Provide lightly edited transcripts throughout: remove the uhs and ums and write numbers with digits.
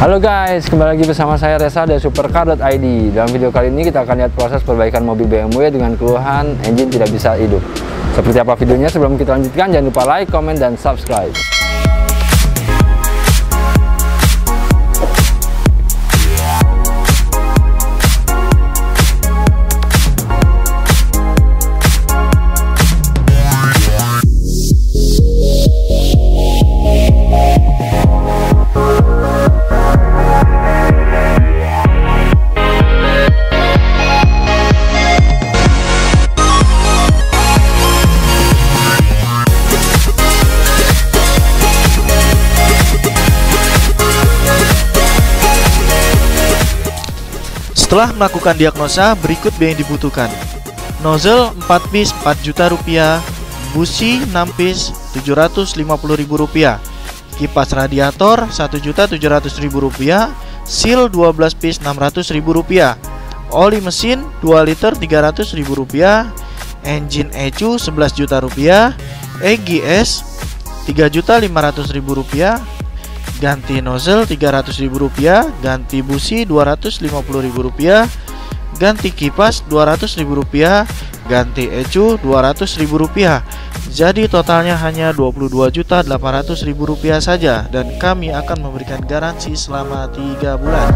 Halo guys, kembali lagi bersama saya Reza dari Supercar.id. Dalam video kali ini kita akan lihat proses perbaikan mobil BMW dengan keluhan engine tidak bisa hidup. Seperti apa videonya? Sebelum kita lanjutkan, jangan lupa like, comment, dan subscribe. Setelah melakukan diagnosa, berikut biaya yang dibutuhkan. Nozzle 4 piece 4 juta rupiah, busi 6 piece 750.000 rupiah, kipas radiator 1.700.000 rupiah, seal 12 piece 600.000 rupiah, oli mesin 2 liter 300.000 rupiah, engine ECU 11 juta rupiah, EGS 3.500.000 rupiah, ganti nozzle 300.000 rupiah, ganti busi 250.000 rupiah, ganti kipas 200.000 rupiah, ganti ECU 200.000 rupiah. Jadi totalnya hanya 22.800.000 rupiah saja, dan kami akan memberikan garansi selama 3 bulan.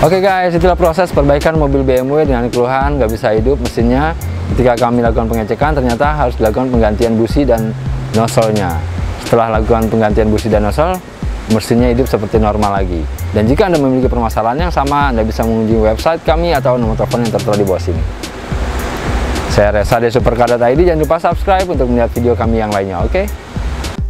Oke guys, itulah proses perbaikan mobil BMW dengan keluhan nggak bisa hidup mesinnya. Ketika kami lakukan pengecekan, ternyata harus dilakukan penggantian busi dan nozzle-nya. Setelah lakukan penggantian busi dan nozzle, mesinnya hidup seperti normal lagi. Dan jika Anda memiliki permasalahan yang sama, Anda bisa mengunjungi website kami atau nomor telepon yang tertera di bawah sini. Saya Resa dari Supercar.id. Jangan lupa subscribe untuk melihat video kami yang lainnya, oke?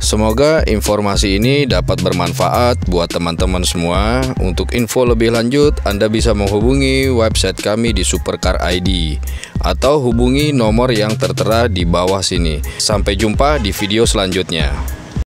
Semoga informasi ini dapat bermanfaat buat teman-teman semua. Untuk info lebih lanjut, Anda bisa menghubungi website kami di Supercar.id atau hubungi nomor yang tertera di bawah sini. Sampai jumpa di video selanjutnya.